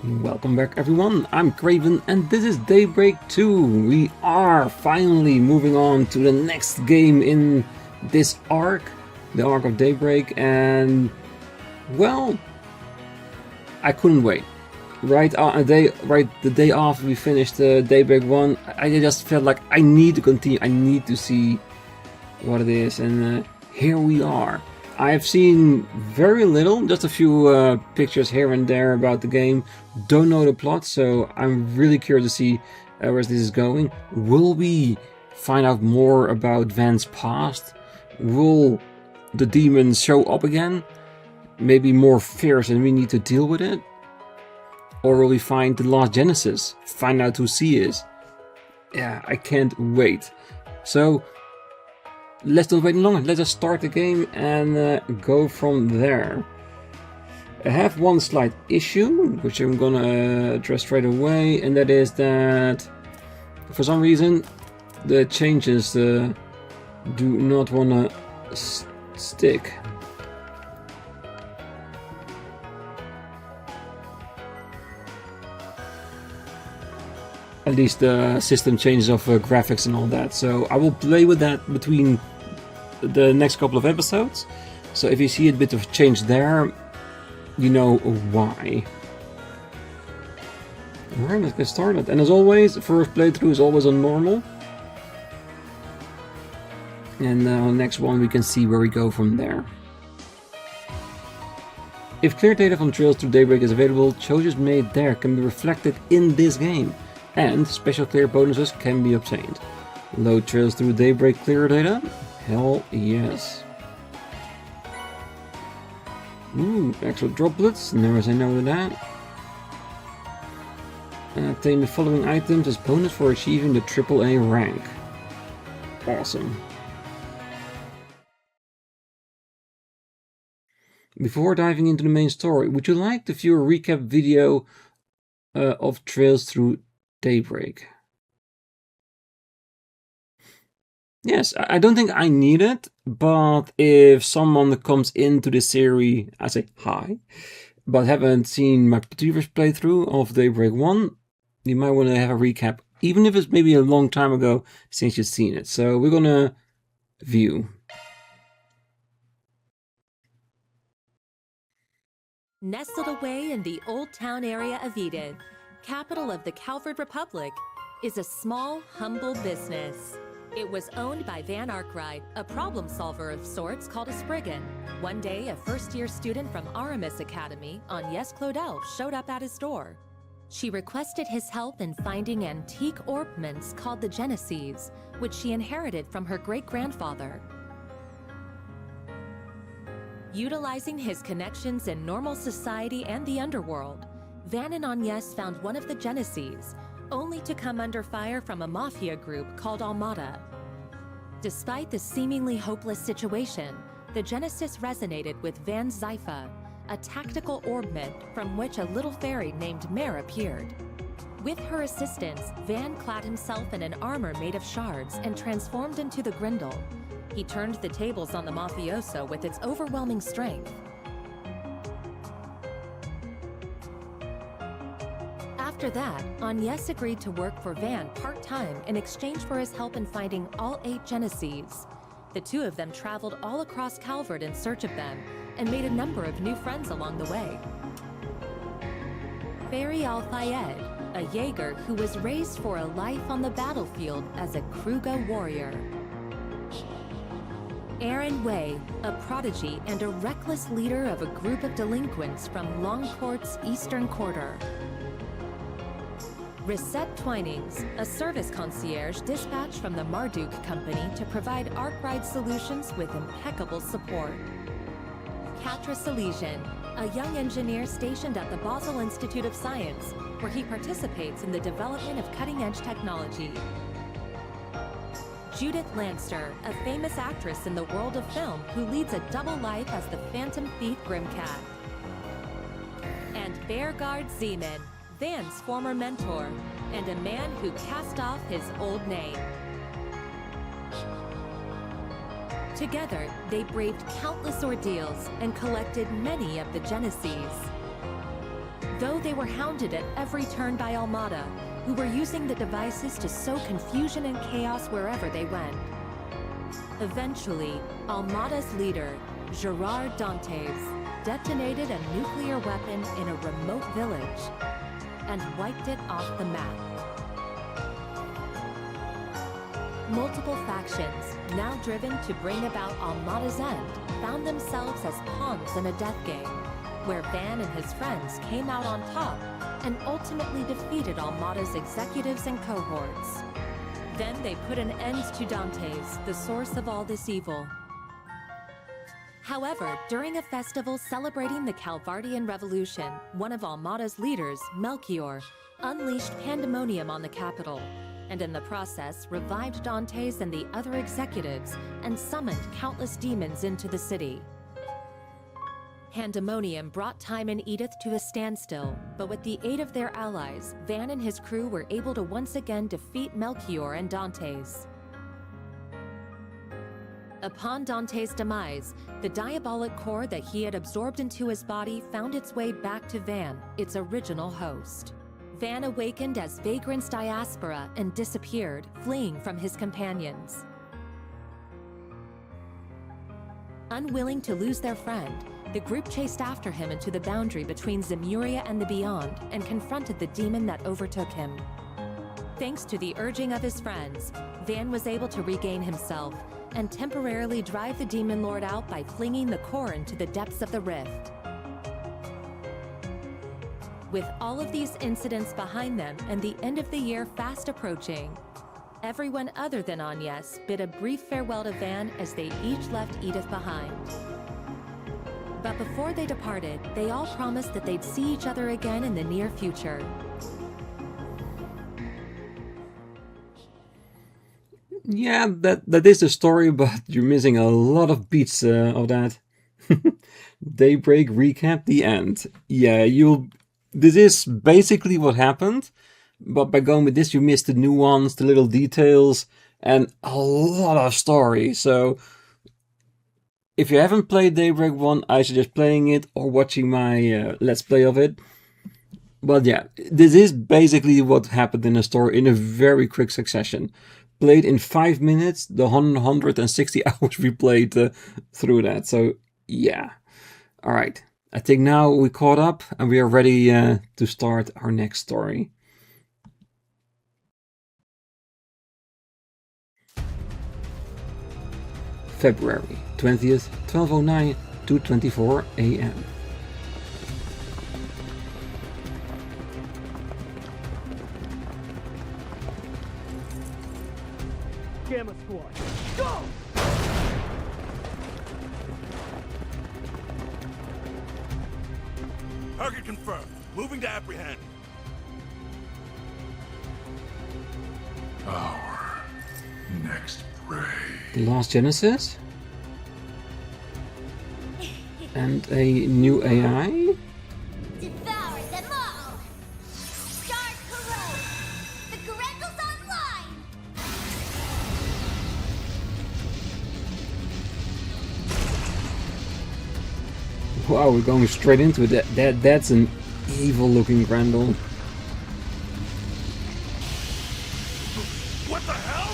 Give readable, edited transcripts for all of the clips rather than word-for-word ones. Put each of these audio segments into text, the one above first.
Welcome back everyone, I'm Craven and this is Daybreak 2. We are finally moving on to the next game in this arc, the arc of Daybreak, and well, I couldn't wait. The day after we finished Daybreak 1, I just felt like I need to continue, I need to see what it is, and here we are. I've seen very little, just a few pictures here and there about the game. Don't know the plot, so I'm really curious to see where this is going. Will we find out more about Van's past? Will the demons show up again? Maybe more fierce and we need to deal with it? Or will we find the last Genesis? Find out who C is? Yeah, I can't wait. So let's not wait longer. Let's just start the game and go from there. I have one slight issue, which I'm gonna address straight away, and that is that for some reason the changes do not wanna stick. At least the system changes of graphics and all that. So I will play with that between the next couple of episodes. So if you see a bit of change there, you know why. Alright, let's get started. And as always, the first playthrough is always on normal. And on the next one we can see where we go from there. If clear data from Trails through Daybreak is available, choices made there can be reflected in this game. And special clear bonuses can be obtained. Load Trails through Daybreak clear data? Hell yes. Ooh, extra droplets, never say no to that. Obtain the following items as bonus for achieving the AAA rank. Awesome. Before diving into the main story, would you like to view a recap video of Trails through Daybreak? Yes, I don't think I need it, but if someone comes into this series, I say hi, but haven't seen my previous playthrough of Daybreak 1, you might want to have a recap, even if it's maybe a long time ago since you've seen it. So we're gonna view. Nestled away in the Old Town area of Eden, capital of the Calvard Republic, is a small, humble business. It was owned by Van Arkride, a problem solver of sorts called a spriggan. One day, a first-year student from Aramis Academy, Agnès Claudel, showed up at his door. She requested his help in finding antique ornaments called the Genesis, which she inherited from her great-grandfather. Utilizing his connections in normal society and the underworld, Van and Agnès found one of the Genesis, only to come under fire from a mafia group called Almata. Despite the seemingly hopeless situation, the Genesis resonated with Van's Zypha, a tactical orbment from which a little fairy named Mare appeared. With her assistance, Van clad himself in an armor made of shards and transformed into the Grindel. He turned the tables on the mafioso with its overwhelming strength. After that, Agnès agreed to work for Van part-time in exchange for his help in finding all 8 Genesis. The two of them traveled all across Calvard in search of them and made a number of new friends along the way. Fairy Al-Fayed, a Jaeger who was raised for a life on the battlefield as a Kruga warrior. Aaron Way, a prodigy and a reckless leader of a group of delinquents from Longport's eastern quarter. Reset Twinings, a service concierge dispatched from the Marduk Company to provide Arkride Solutions with impeccable support. Catra Salesian, a young engineer stationed at the Basel Institute of Science, where he participates in the development of cutting-edge technology. Judith Lanster, a famous actress in the world of film who leads a double life as the Phantom Thief Grimcat. And Bearguard Zeman, Van's former mentor, and a man who cast off his old name. Together, they braved countless ordeals and collected many of the Genesis. though they were hounded at every turn by Almata, who were using the devices to sow confusion and chaos wherever they went. Eventually, Almata's leader, Gerard Dantes, detonated a nuclear weapon in a remote village and wiped it off the map. Multiple factions, now driven to bring about Almata's end, found themselves as pawns in a death game, where Van and his friends came out on top and ultimately defeated Almata's executives and cohorts. Then they put an end to Dantes, the source of all this evil. However, during a festival celebrating the Calvardian Revolution, one of Almata's leaders, Melchior, unleashed pandemonium on the capital, and in the process revived Dantes and the other executives and summoned countless demons into the city. Pandemonium brought Time and Edith to a standstill, but with the aid of their allies, Van and his crew were able to once again defeat Melchior and Dantes. Upon Dantes' demise, the diabolic core that he had absorbed into his body found its way back to Van, its original host. Van awakened as Vagrant's diaspora and disappeared, fleeing from his companions. Unwilling to lose their friend, the group chased after him into the boundary between Zemuria and the Beyond and confronted the demon that overtook him. Thanks to the urging of his friends, Van was able to regain himself and temporarily drive the Demon Lord out by flinging the core into the depths of the rift. With all of these incidents behind them and the end of the year fast approaching, everyone other than Agnès bid a brief farewell to Van as they each left Edith behind. But before they departed, they all promised that they'd see each other again in the near future. Yeah, that is the story, but you're missing a lot of beats of that. Daybreak recap, the end. Yeah, this is basically what happened, but by going with this, you missed the nuance, the little details, and a lot of story. So, if you haven't played Daybreak 1, I suggest playing it or watching my Let's Play of it. But yeah, this is basically what happened in the story in a very quick succession. Played in 5 minutes, the 160 hours we played through that. So, yeah. Alright, I think now we caught up and we are ready to start our next story. February 20th, 12:09 to 24 a.m. Gamma Squad, go! Target confirmed. Moving to apprehend. Our next prey. The Last Genesis? And a new AI? Devour them all! Start corrode! The Grendels online! Wow, we're going straight into it. That's an evil looking Grendel. What the hell?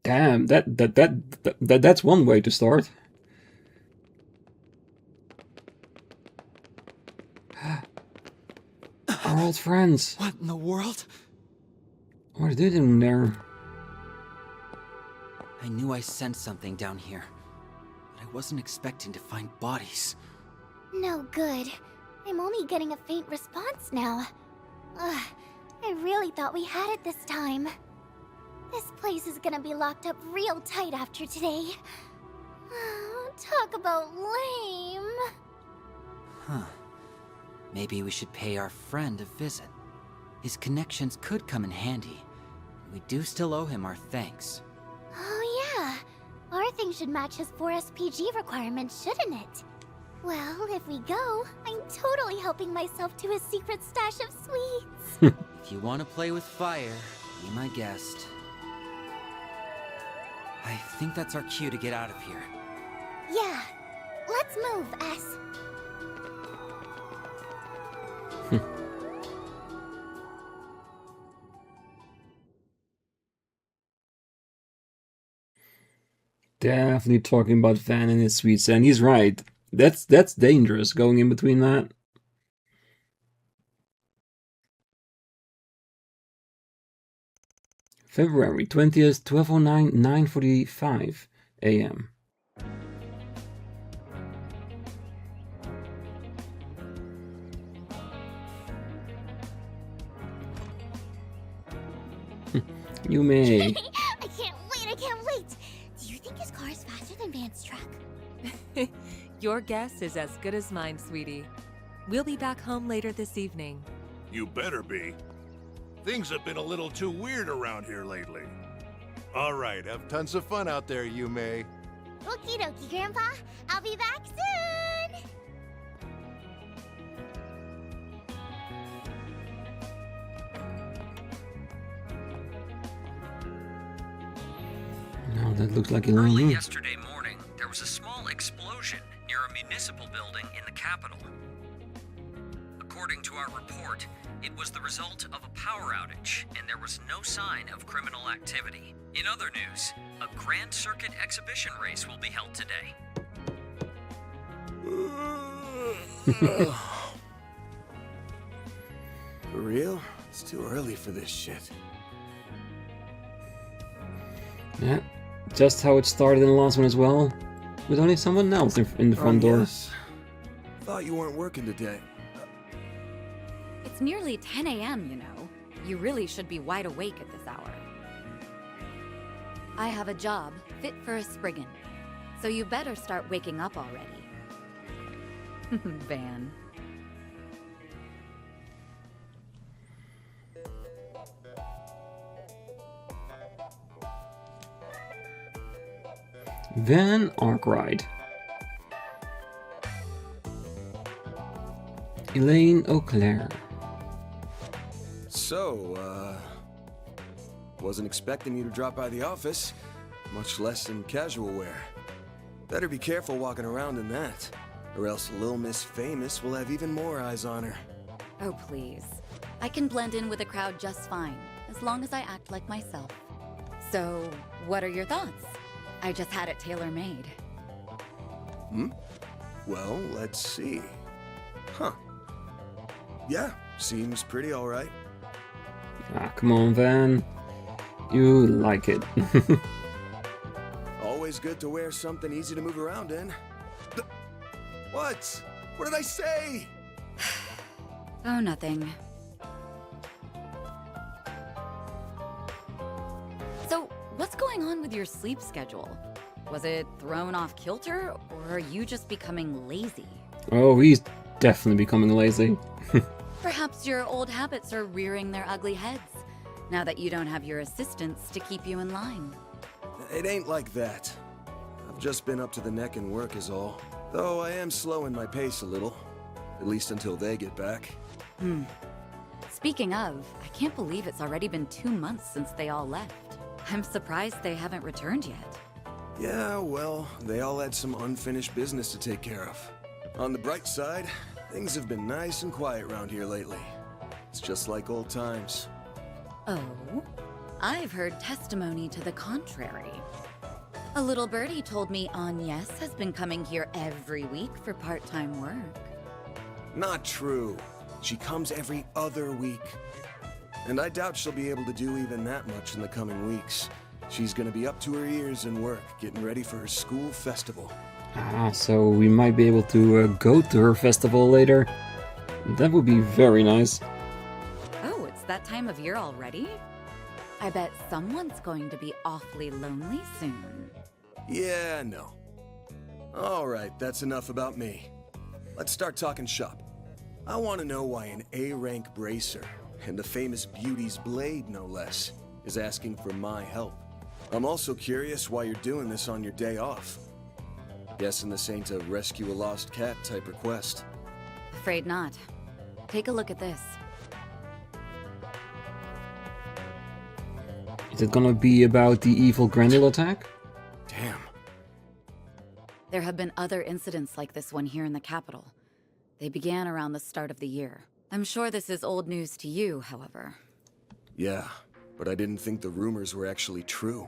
Damn, that's one way to start. Our old friends. What in the world? What are they doing there? I knew I sensed something down here, but I wasn't expecting to find bodies. No good. I'm only getting a faint response now. Ugh, I really thought we had it this time. This place is gonna be locked up real tight after today. Talk about lame. Huh. Maybe we should pay our friend a visit. His connections could come in handy. We do still owe him our thanks. Oh yeah. Our thing should match his 4 SPG requirements, shouldn't it? Well, if we go, I'm totally helping myself to a secret stash of sweets. If you want to play with fire, be my guest. I think that's our cue to get out of here. Yeah, let's move, S. Definitely talking about Van and his sweets, and he's right. That's dangerous going in between that. February 20th, 12:09, 9:45 a.m. You may. I can't wait! Do you think his car is faster than Van's truck? Your guess is as good as mine, sweetie. We'll be back home later this evening. You better be. Things have been a little too weird around here lately. All right, have tons of fun out there, Yume. Okie dokie, Grandpa. I'll be back soon! No, that looks like Early Elaine. yesterday morning, there was a small explosion near a municipal building in the capital. According to our report, it was the result of a power outage, and there was no sign of criminal activity. In other news, a Grand Circuit exhibition race will be held today. For real? It's too early for this shit. Yeah, just how it started in the last one as well, with only someone else in the front door. Yes. Thought you weren't working today. It's nearly 10 a.m., you know. You really should be wide awake at this hour. I have a job fit for a spriggan, so you better start waking up already. Van. Van Arkride. Elaine O'Clair. So, wasn't expecting you to drop by the office, much less in casual wear. Better be careful walking around in that, or else Lil Miss Famous will have even more eyes on her. Oh, please. I can blend in with the crowd just fine, as long as I act like myself. So, what are your thoughts? I just had it tailor-made. Well, let's see. Huh. Yeah, seems pretty alright. Ah, come on, Van. You like it. Always good to wear something easy to move around in. What? What did I say? Oh, nothing. So, what's going on with your sleep schedule? Was it thrown off kilter, or are you just becoming lazy? Oh, he's definitely becoming lazy. Perhaps your old habits are rearing their ugly heads, now that you don't have your assistants to keep you in line. It ain't like that. I've just been up to the neck in work is all. Though I am slowing my pace a little. At least until they get back. Speaking of, I can't believe it's already been 2 months since they all left. I'm surprised they haven't returned yet. Yeah, well, they all had some unfinished business to take care of. On the bright side, things have been nice and quiet around here lately. It's just like old times. Oh? I've heard testimony to the contrary. A little birdie told me Agnès has been coming here every week for part-time work. Not true. She comes every other week. And I doubt she'll be able to do even that much in the coming weeks. She's gonna be up to her ears in work, getting ready for her school festival. Ah, so we might be able to go to her festival later. That would be very nice. Oh, it's that time of year already? I bet someone's going to be awfully lonely soon. Yeah, no. Alright, that's enough about me. Let's start talking shop. I want to know why an A-rank bracer, and the famous Beauty's Blade no less, is asking for my help. I'm also curious why you're doing this on your day off. Guessing this ain't a rescue a lost cat type request. Afraid not. Take a look at this. Is it gonna be about the evil Grendel attack? Damn. There have been other incidents like this one here in the capital. They began around the start of the year. I'm sure this is old news to you, however. Yeah, but I didn't think the rumors were actually true.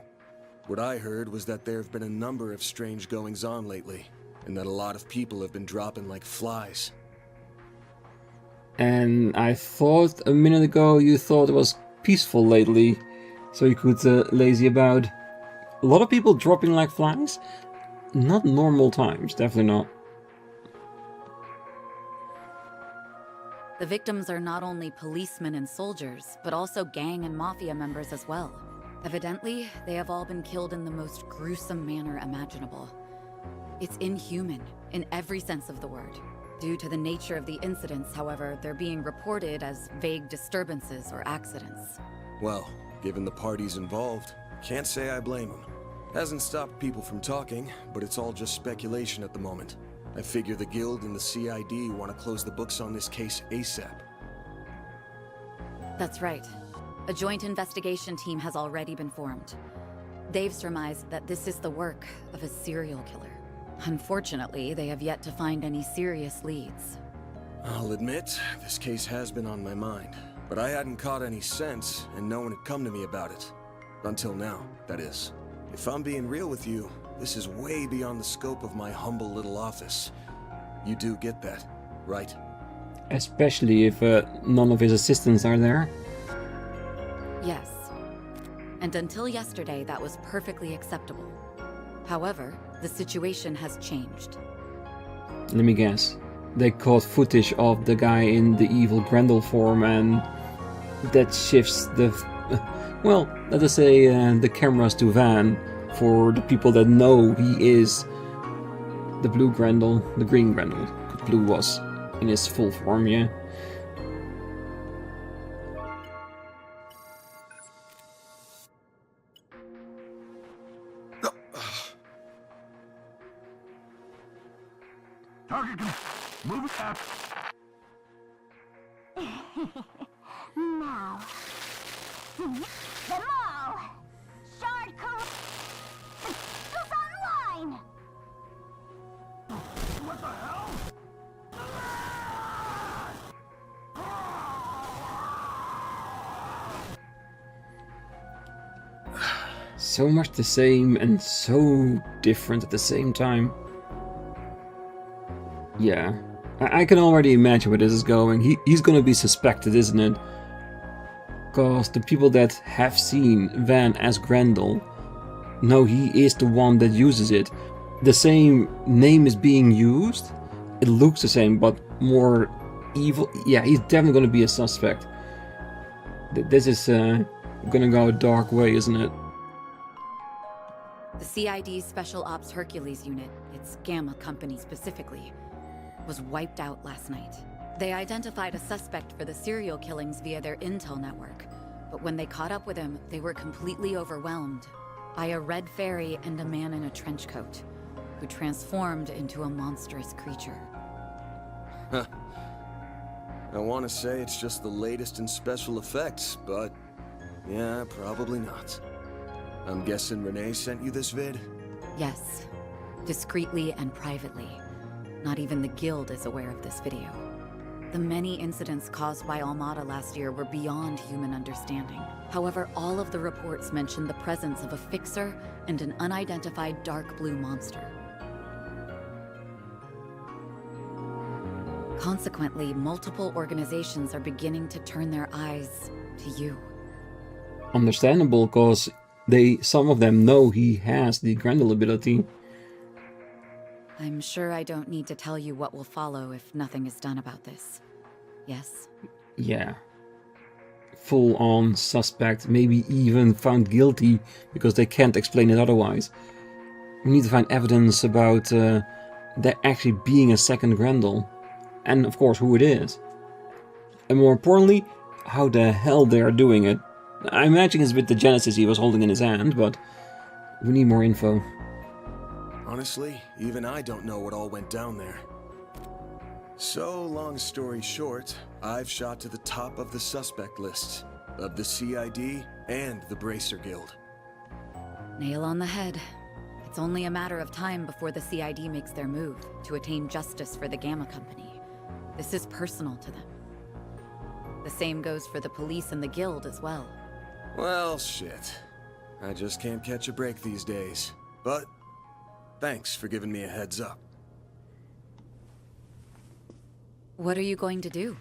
What I heard was that there have been a number of strange goings-on lately, and that a lot of people have been dropping like flies. And I thought a minute ago you thought it was peaceful lately, so you could lazy about. A lot of people dropping like flies? Not normal times, definitely not. The victims are not only policemen and soldiers, but also gang and mafia members as well. Evidently, they have all been killed in the most gruesome manner imaginable. It's inhuman, in every sense of the word. Due to the nature of the incidents, however, they're being reported as vague disturbances or accidents. Well, given the parties involved, can't say I blame them. Hasn't stopped people from talking, but it's all just speculation at the moment. I figure the Guild and the CID want to close the books on this case ASAP. That's right. A joint investigation team has already been formed. They've surmised that this is the work of a serial killer. Unfortunately, they have yet to find any serious leads. I'll admit, this case has been on my mind, but I hadn't caught any sense, and no one had come to me about it. Until now, that is. If I'm being real with you, this is way beyond the scope of my humble little office. You do get that, right? Especially if none of his assistants are there. Yes. And until yesterday, that was perfectly acceptable. However, the situation has changed. Let me guess. They caught footage of the guy in the evil Grendel form, and that shifts the... well, let us say the cameras to Van for the people that know he is the blue Grendel, the green Grendel. Blue was in his full form, yeah. Target, move it up. Now, seize them all! Shard is online! What the hell? So much the same and so different at the same time. Yeah, I can already imagine where this is going. He's gonna be suspected, isn't it? Because the people that have seen Van as Grendel know he is the one that uses it. The same name is being used. It looks the same, but more evil. Yeah, he's definitely gonna be a suspect. This is gonna go a dark way, isn't it? The CID's Special Ops Hercules unit, its Gamma company specifically, was wiped out last night. They identified a suspect for the serial killings via their intel network, but when they caught up with him, they were completely overwhelmed by a red fairy and a man in a trench coat, who transformed into a monstrous creature. Huh. I want to say it's just the latest in special effects, but yeah, probably not. I'm guessing Renee sent you this vid? Yes, discreetly and privately. Not even the Guild is aware of this video. The many incidents caused by Almata last year were beyond human understanding. However, all of the reports mention the presence of a fixer and an unidentified dark blue monster. Consequently, multiple organizations are beginning to turn their eyes to you. Understandable, because some of them know he has the Grendel ability. I'm sure I don't need to tell you what will follow if nothing is done about this. Yes? Yeah. Full-on suspect, maybe even found guilty, because they can't explain it otherwise. We need to find evidence about there actually being a second Grendel. And of course who it is. And more importantly, how the hell they are doing it. I imagine it's with the Genesis he was holding in his hand, but we need more info. Honestly, even I don't know what all went down there. So, long story short, I've shot to the top of the suspect lists, of the CID and the Bracer Guild. Nail on the head. It's only a matter of time before the CID makes their move to attain justice for the Gamma Company. This is personal to them. The same goes for the police and the Guild as well. Well, shit. I just can't catch a break these days. But, thanks for giving me a heads up. What are you going to do?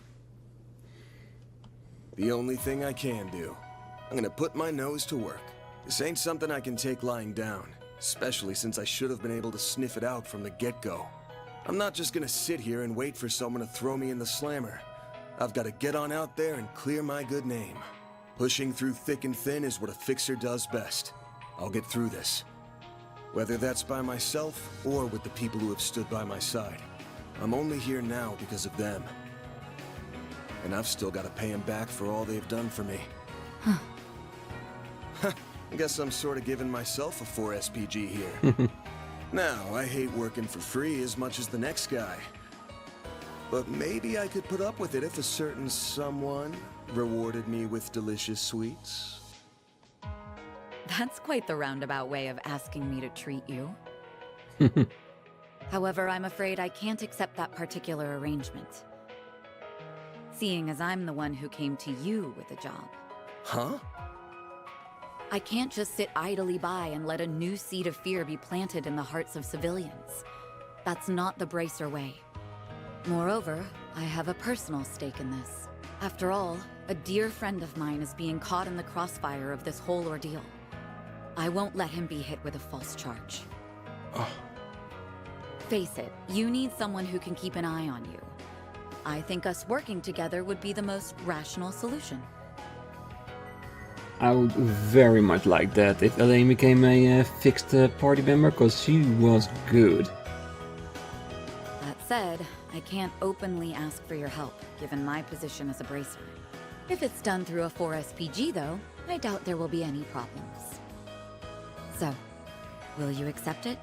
The only thing I can do. I'm gonna put my nose to work. This ain't something I can take lying down, especially since I should have been able to sniff it out from the get-go. I'm not just gonna sit here and wait for someone to throw me in the slammer. I've gotta get on out there and clear my good name. Pushing through thick and thin is what a fixer does best. I'll get through this. Whether that's by myself or with the people who have stood by my side. I'm only here now because of them. And I've still got to pay them back for all they've done for me. Huh. I guess I'm sort of giving myself a 4 SPG here. Now, I hate working for free as much as the next guy. But maybe I could put up with it if a certain someone rewarded me with delicious sweets. That's quite the roundabout way of asking me to treat you. However, I'm afraid I can't accept that particular arrangement. Seeing as I'm the one who came to you with a job. Huh? I can't just sit idly by and let a new seed of fear be planted in the hearts of civilians. That's not the Bracer way. Moreover, I have a personal stake in this. After all, a dear friend of mine is being caught in the crossfire of this whole ordeal. I won't let him be hit with a false charge. Oh. Face it, you need someone who can keep an eye on you. I think us working together would be the most rational solution. I would very much like that if Elaine became a fixed party member, because she was good. That said, I can't openly ask for your help, given my position as a bracer. If it's done through a 4 SPG, though, I doubt there will be any problems. So, will you accept it?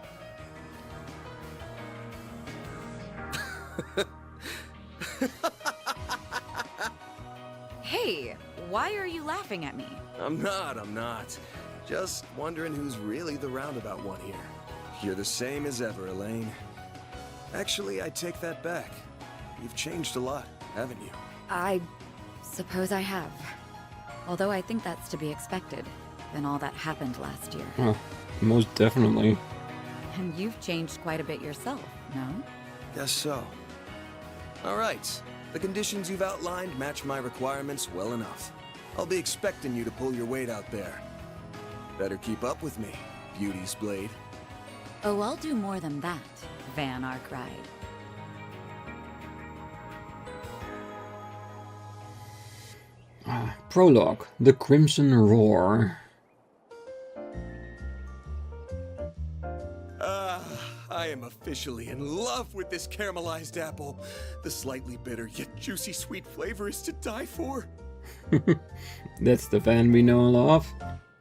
Hey, why are you laughing at me? I'm not. Just wondering who's really the roundabout one here. You're the same as ever, Elaine. Actually, I take that back. You've changed a lot, haven't you? I suppose I have. Although I think that's to be expected, given all that happened last year. Oh, most definitely. And you've changed quite a bit yourself, no? Guess so. All right. The conditions you've outlined match my requirements well enough. I'll be expecting you to pull your weight out there. Better keep up with me, Beauty's Blade. Oh, I'll do more than that, Van Arkride. Prologue, The Crimson Roar. I am officially in love with this caramelized apple. The slightly bitter yet juicy sweet flavor is to die for. That's the Van we know and love.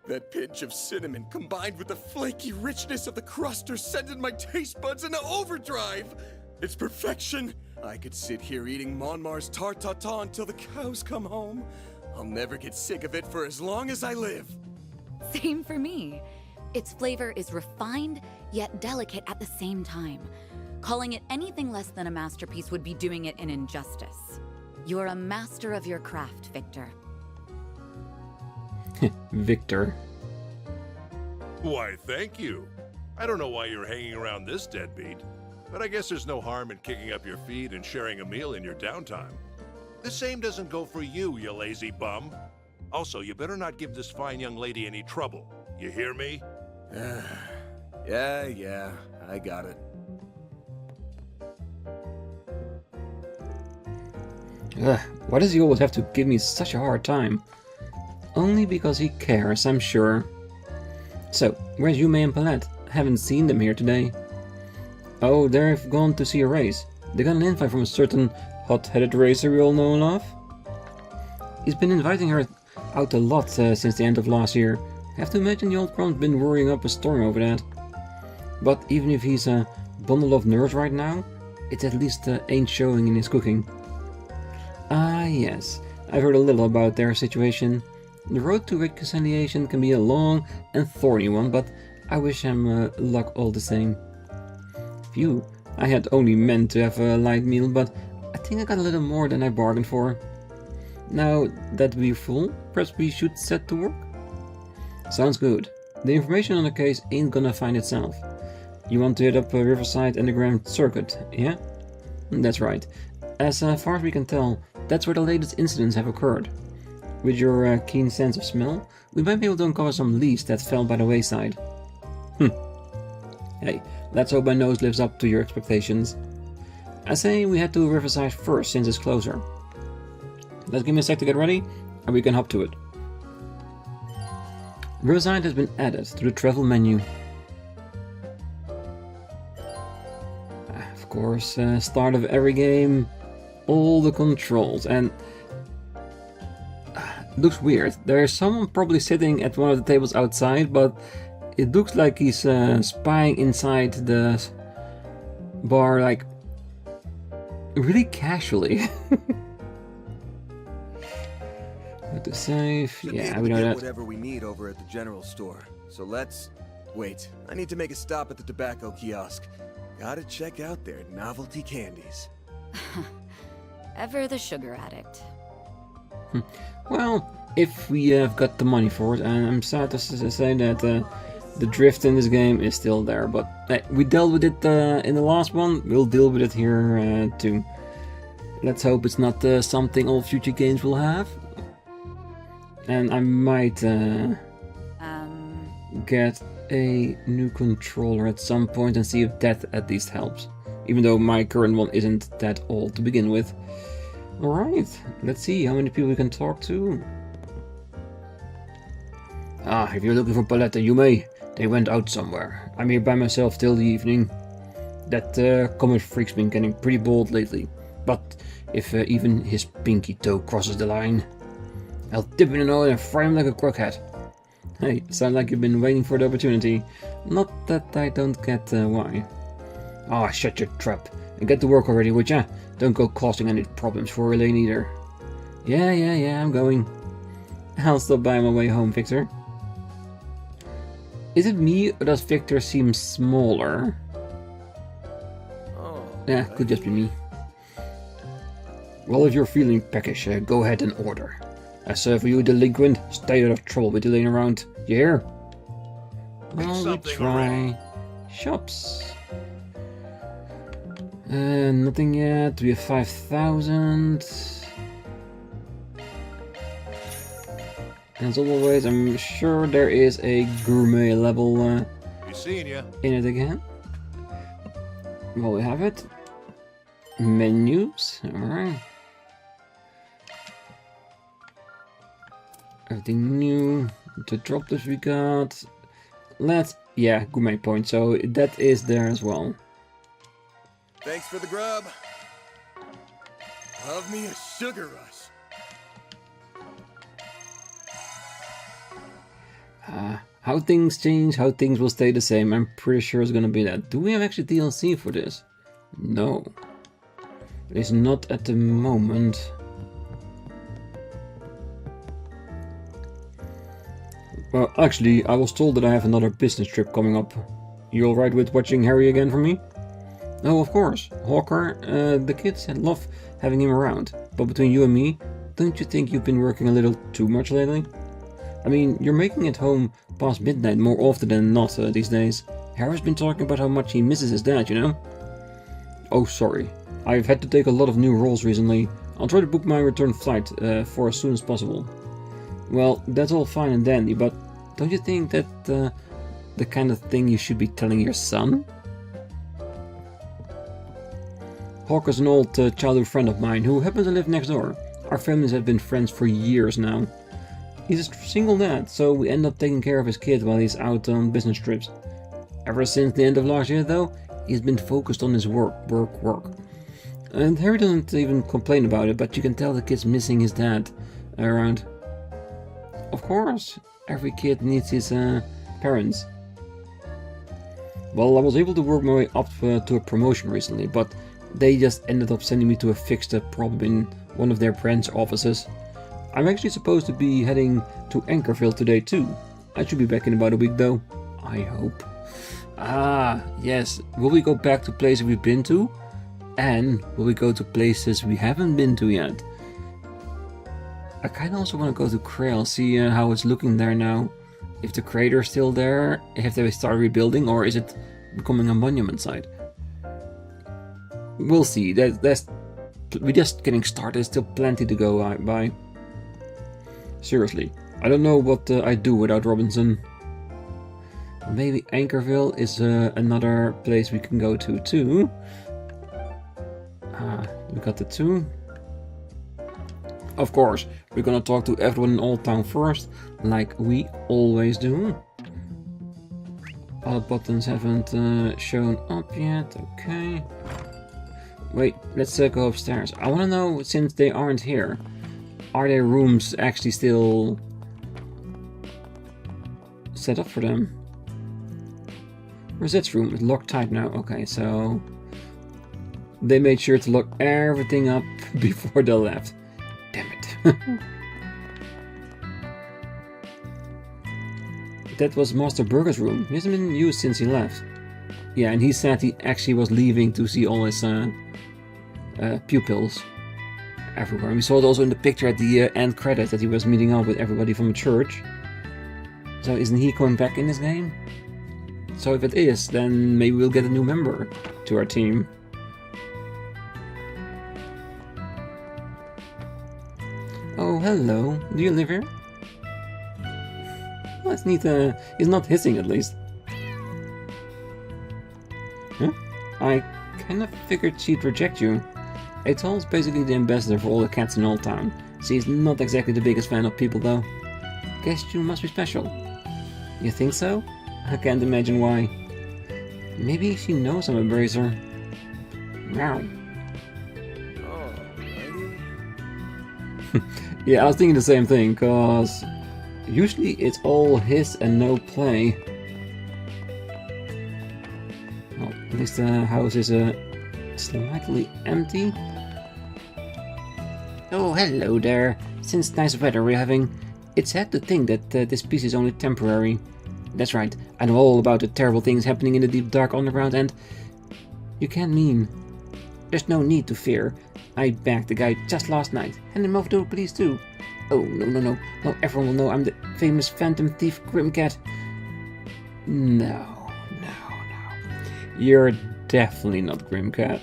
That pinch of cinnamon combined with the flaky richness of the crust are sending my taste buds into overdrive. It's perfection. I could sit here eating Monmar's tart tatin until the cows come home. I'll never get sick of it for as long as I live. Same for me. Its flavor is refined, yet delicate at the same time. Calling it anything less than a masterpiece would be doing it an injustice. You're a master of your craft, Victor. Victor. Why, thank you. I don't know why you're hanging around this deadbeat, but I guess there's no harm in kicking up your feet and sharing a meal in your downtime. The same doesn't go for you, you lazy bum. Also, you better not give this fine young lady any trouble. You hear me? Yeah, I got it. Why does he always have to give me such a hard time? Only because he cares, I'm sure. So, where's Yume and Palette? Haven't seen them here today. Oh, they've gone to see a race. They got an invite from a certain hot-headed racer we all know and love. He's been inviting her out a lot since the end of last year. I have to imagine the old cron's been worrying up a storm over that. But even if he's a bundle of nerves right now, it at least ain't showing in his cooking. Ah yes, I've heard a little about their situation. The road to reconciliation can be a long and thorny one, but I wish him luck all the same. Phew, I had only meant to have a light meal, but I think I got a little more than I bargained for. Now that we're full, perhaps we should set to work? Sounds good. The information on the case ain't gonna find itself. You want to hit up Riverside Underground Circuit, yeah? That's right. As far as we can tell, that's where the latest incidents have occurred. With your keen sense of smell, we might be able to uncover some leads that fell by the wayside. Hey, let's hope my nose lives up to your expectations. I say we head to Riverside first, since it's closer. Let's give me a sec to get ready, and we can hop to it. Riverside has been added to the travel menu. Of course, start of every game, all the controls, and looks weird. There's someone probably sitting at one of the tables outside, but it looks like he's spying inside the bar, like, really casually. What to save? Yeah, we know that. Whatever we need over at the general store. So let's... Wait, I need to make a stop at the tobacco kiosk. Gotta check out their novelty candies. Ever the sugar addict. Well, if we have got the money for it, and I'm sad to say that the drift in this game is still there, but we dealt with it in the last one, we'll deal with it here too. Let's hope it's not something all future games will have. And I might get a new controller at some point and see if that at least helps. Even though my current one isn't that old to begin with. Alright, let's see how many people we can talk to. Ah, if you're looking for Paletta, you may. They went out somewhere. I'm here by myself till the evening. That comet freak's been getting pretty bold lately. But if even his pinky toe crosses the line, I'll dip in an oil and fry him like a crockhead. Hey, sounds like you've been waiting for the opportunity. Not that I don't get why. Ah, shut your trap and get to work already, would ya? Don't go causing any problems for Elaine either. Yeah, I'm going. I'll stop by on my way home, Victor. Is it me, or does Victor seem smaller? Oh, Yeah, could just be me. Well, if you're feeling peckish, go ahead and order. As for you, delinquent, stay out of trouble with you laying around. You hear? Well, we try shops. Nothing yet. We have 5,000. As always, I'm sure there is a gourmet level in it again. Well, we have it. Menus. Alright. Everything new. The drop that we got. Yeah, gourmet point. So that is there as well. Thanks for the grub. Love me a sugar rush. How things change, how things will stay the same. I'm pretty sure it's gonna be that. Do we have actually DLC for this? No. It's not at the moment. Well, actually, I was told that I have another business trip coming up. You alright with watching Harry again for me? Oh, of course. Hawker, the kids love having him around. But between you and me, don't you think you've been working a little too much lately? I mean, you're making it home past midnight more often than not these days. Harry's been talking about how much he misses his dad, you know? Oh, sorry. I've had to take a lot of new roles recently. I'll try to book my return flight for as soon as possible. Well, that's all fine and dandy, but don't you think that the kind of thing you should be telling your son? Hawker's an old childhood friend of mine who happens to live next door. Our families have been friends for years now. He's a single dad, so we end up taking care of his kid while he's out on business trips. Ever since the end of last year, though, he's been focused on his work. And Harry doesn't even complain about it, but you can tell the kid's missing his dad around. Of course, every kid needs his parents. Well, I was able to work my way up to a promotion recently, but they just ended up sending me to a fixed up problem in one of their branch offices. I'm actually supposed to be heading to Anchorville today too. I should be back in about a week though. I hope. Ah, yes. Will we go back to places we've been to? And will we go to places we haven't been to yet? I kinda also want to go to Krail, see how it's looking there now. If the crater's still there, if they start rebuilding, or is it becoming a monument site? We'll see. We're just getting started. There's still plenty to go by. Seriously, I don't know what I'd do without Robinson. Maybe Anchorville is another place we can go to too. We got the 2. Of course, we're gonna talk to everyone in Old Town first, like we always do. All buttons haven't shown up yet, okay. Wait, let's go upstairs. I wanna know, since they aren't here, are their rooms actually still set up for them? Where's its room? It's locked tight now. Okay, so they made sure to lock everything up before they left. Damn it. That was Master Burger's room. He hasn't been used since he left. Yeah, and he said he actually was leaving to see all his pupils everywhere. And we saw it also in the picture at the end credits that he was meeting up with everybody from the church. So isn't he coming back in this game? So if it is, then maybe we'll get a new member to our team. Oh, hello. Do you live here? Well, it's neat. He's not hissing, at least. Huh? I kind of figured she'd reject you. Etoil's basically the ambassador for all the cats in Old Town. She's not exactly the biggest fan of people, though. Guess you must be special. You think so? I can't imagine why. Maybe she knows I'm a bracer. Meow. Yeah, I was thinking the same thing, cause usually it's all hiss and no play. Well, at least the house is slightly empty. Oh, hello there. Since nice weather we're having, it's sad to think that this piece is only temporary. That's right, I know all about the terrible things happening in the deep dark underground, and you can't mean. There's no need to fear. I bagged the guy just last night. Hand him over to the police too. Oh, no. Now everyone will know I'm the famous phantom thief Grimcat. No. You're definitely not Grimcat.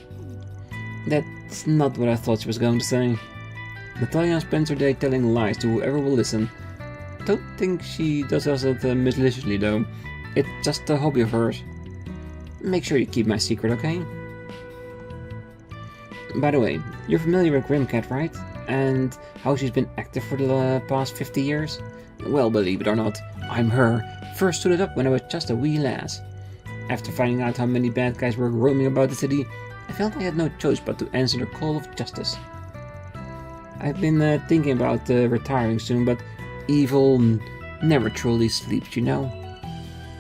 That's not what I thought she was going to say. Natalia spends her day telling lies to whoever will listen. Don't think she does it maliciously though. It's just a hobby of hers. Make sure you keep my secret, okay? By the way, you're familiar with Grimcat, right? And how she's been active for the past 50 years? Well, believe it or not, I'm her. First stood it up when I was just a wee lass. After finding out how many bad guys were roaming about the city, I felt I had no choice but to answer the call of justice. I've been thinking about retiring soon, but evil never truly sleeps, you know?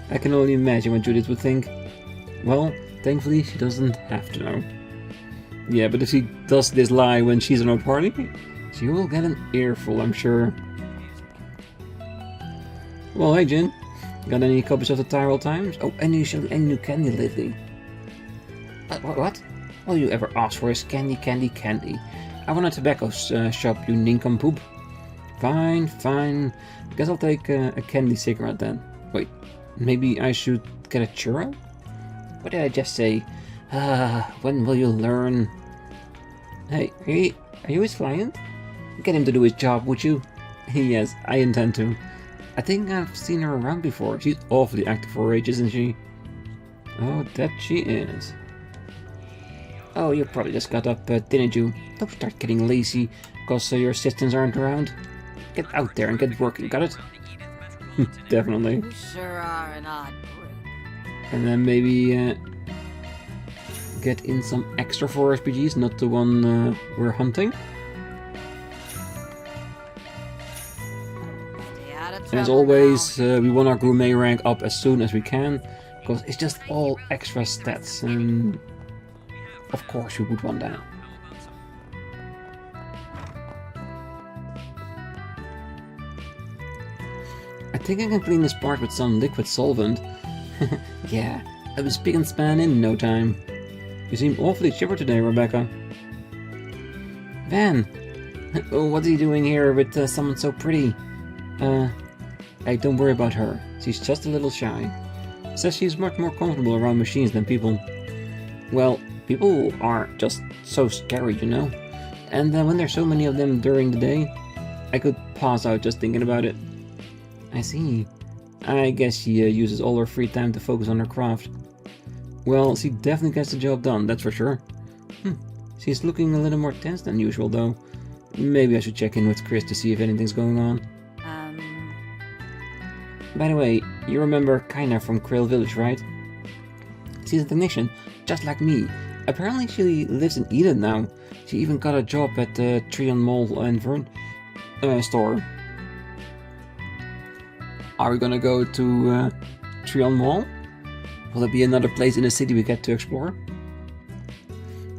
I can only imagine what Judith would think. Well, thankfully she doesn't have to know. Yeah, but if she does this lie when she's in a party, she will get an earful, I'm sure. Well, hey Jin, got any copies of the Tyrell Times? Oh, any new candy lately? What? All you ever ask for is candy. I want a tobacco shop, you nincompoop. Fine. Guess I'll take a candy cigarette then. Wait, maybe I should get a churro? What did I just say? When will you learn? Hey, are you his client? Get him to do his job, would you? Yes, I intend to. I think I've seen her around before. She's awfully active for her age, isn't she? Oh, that she is. Oh, you probably just got up, didn't you? Don't start getting lazy because your assistants aren't around. Get out there and get working, got it? Definitely. You sure are an odd group. And then maybe get in some extra for RPGs, not the one we're hunting. And as always, we want our gourmet rank up as soon as we can, because it's just all extra stats, and of course we would want that. I think I can clean this part with some liquid solvent. Yeah, I was spick and span in no time. You seem awfully chipper today, Rebecca. Van! What's he doing here with someone so pretty? Hey, don't worry about her. She's just a little shy. Says she's much more comfortable around machines than people. Well, people are just so scary, you know? And when there's so many of them during the day, I could pass out just thinking about it. I see. I guess she uses all her free time to focus on her craft. Well, she definitely gets the job done, that's for sure. She's looking a little more tense than usual, though. Maybe I should check in with Chris to see if anything's going on. By the way, you remember Kaina from Krail Village, right? She's a technician, just like me. Apparently she lives in Eden now. She even got a job at the Trion Mall and Vern store. Are we gonna go to Trion Mall? Will it be another place in the city we get to explore?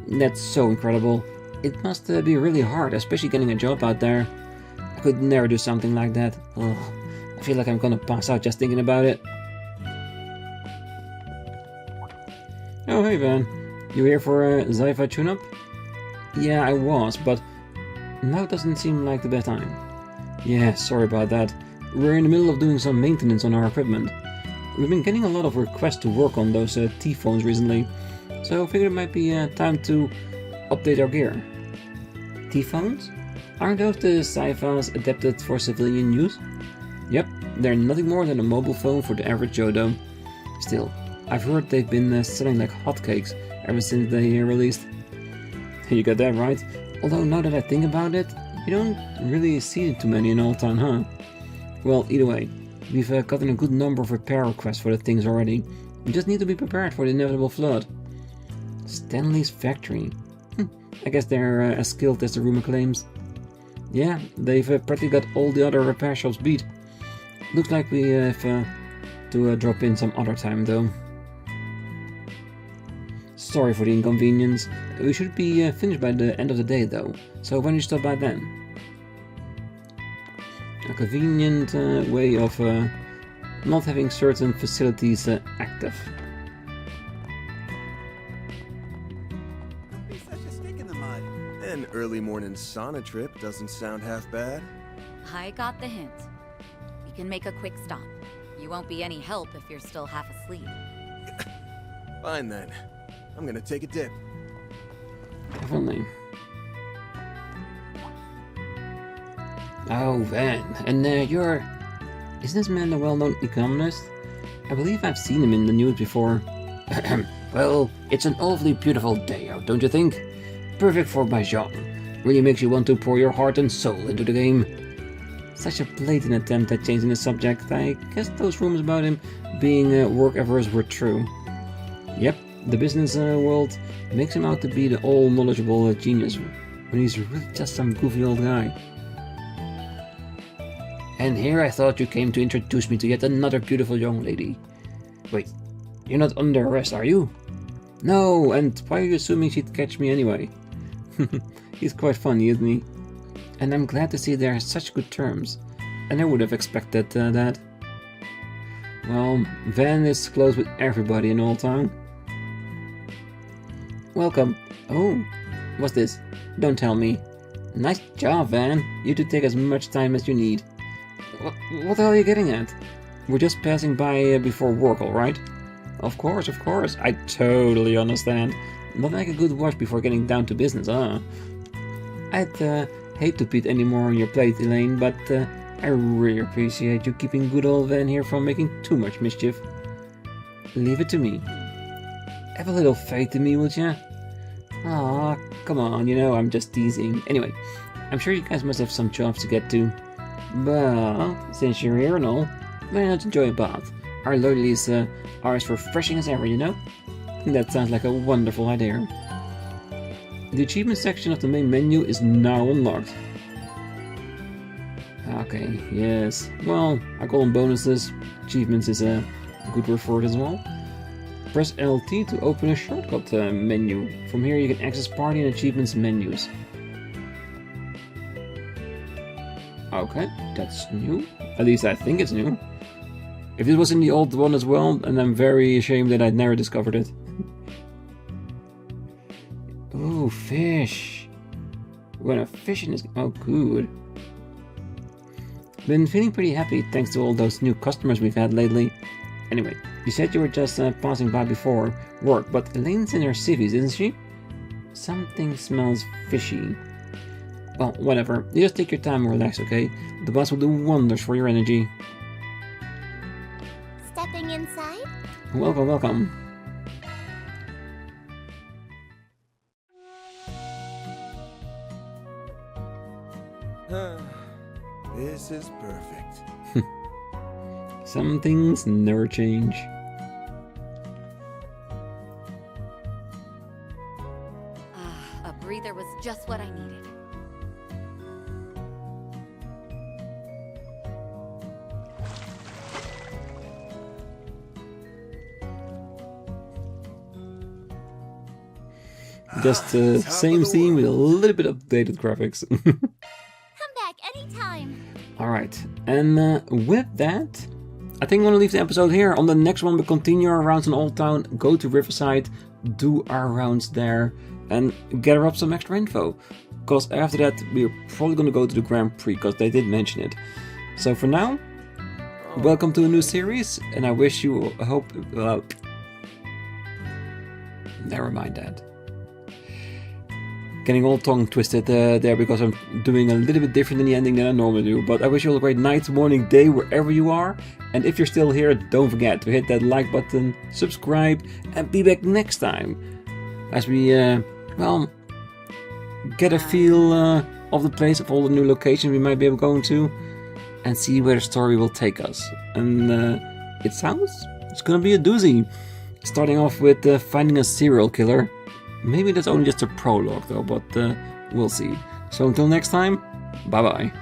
That's so incredible. It must be really hard, especially getting a job out there. I could never do something like that. Ugh, I feel like I'm gonna pass out just thinking about it. Oh, hey Van. You here for a Zypha tune-up? Yeah, I was, but now doesn't seem like the best time. Yeah, sorry about that. We're in the middle of doing some maintenance on our equipment. We've been getting a lot of requests to work on those T-phones recently, so I figured it might be time to update our gear. T-phones? Aren't those the Zyphas adapted for civilian use? Yep, they're nothing more than a mobile phone for the average Joe though. Still, I've heard they've been selling like hotcakes ever since they released. You got that right. Although now that I think about it, you don't really see too many in Old Town, huh? Well, either way, we've gotten a good number of repair requests for the things already. We just need to be prepared for the inevitable flood. Stanley's factory. I guess they're as skilled as the rumor claims. Yeah, they've practically got all the other repair shops beat. Looks like we have to drop in some other time though. Sorry for the inconvenience. We should be finished by the end of the day though, so why don't you stop by then? A convenient way of not having certain facilities active. Don't be such a stick in the mud. An early morning sauna trip doesn't sound half bad. I got the hint. We can make a quick stop. You won't be any help if you're still half asleep. Fine then. I'm gonna take a dip. If only. Oh, Van, and you're... Isn't this man a well-known economist? I believe I've seen him in the news before. Well, it's an awfully beautiful day out, don't you think? Perfect for Mahjong. Really makes you want to pour your heart and soul into the game. Such a blatant attempt at changing the subject. I guess those rumors about him being work-averse were true. Yep, the business world makes him out to be the all-knowledgeable genius, when he's really just some goofy old guy. And here I thought you came to introduce me to yet another beautiful young lady. Wait, you're not under arrest, are you? No, and why are you assuming she'd catch me anyway? He's quite funny, isn't he? And I'm glad to see they're such good terms. And I would have expected that. Well, Van is close with everybody in Old Town. Welcome. Oh, what's this? Don't tell me. Nice job, Van. You two take as much time as you need. What the hell are you getting at? We're just passing by before work, alright? Of course, I totally understand. Not like a good watch before getting down to business, huh? I'd hate to put any more on your plate, Elaine, but I really appreciate you keeping good old Van here from making too much mischief. Leave it to me. Have a little faith in me, would ya? Aw, come on, you know I'm just teasing. Anyway, I'm sure you guys must have some jobs to get to. Well, since you're here and all, why not enjoy a bath? Our ladies are as refreshing as ever, you know? That sounds like a wonderful idea. The achievement section of the main menu is now unlocked. Okay, yes. Well, I call them bonuses. Achievements is a good word for it as well. Press LT to open a shortcut menu. From here you can access party and achievements menus. Okay, that's new. At least I think it's new. If it was in the old one as well, and I'm very ashamed that I'd never discovered it. Ooh, fish. We're gonna fish in this. Oh, good. Been feeling pretty happy thanks to all those new customers we've had lately. Anyway, you said you were just passing by before work, but Elaine's in her civvies, isn't she? Something smells fishy. Well, whatever. You just take your time and relax, okay? The boss will do wonders for your energy. Stepping inside? Welcome, welcome. This is perfect. Some things never change. Ah, a breather was just what I needed. Just the same scene with a little bit updated graphics. Come back anytime. Alright, and with that, I think I'm gonna leave the episode here. On the next one, we'll continue our rounds in Old Town, go to Riverside, do our rounds there, and gather up some extra info. Because after that, we're probably gonna go to the Grand Prix, because they did mention it. So for now, welcome to a new series, and I wish you a hope. Never mind that. Getting all tongue twisted there because I'm doing a little bit different in the ending than I normally do. But I wish you all a great night, morning, day, wherever you are. And if you're still here, don't forget to hit that like button, subscribe, and be back next time. As we, well, get a feel of the place, of all the new locations we might be able going to. And see where the story will take us. And it sounds, it's gonna be a doozy. Starting off with finding a serial killer. Maybe that's only just a prologue though, but we'll see. So until next time, bye bye.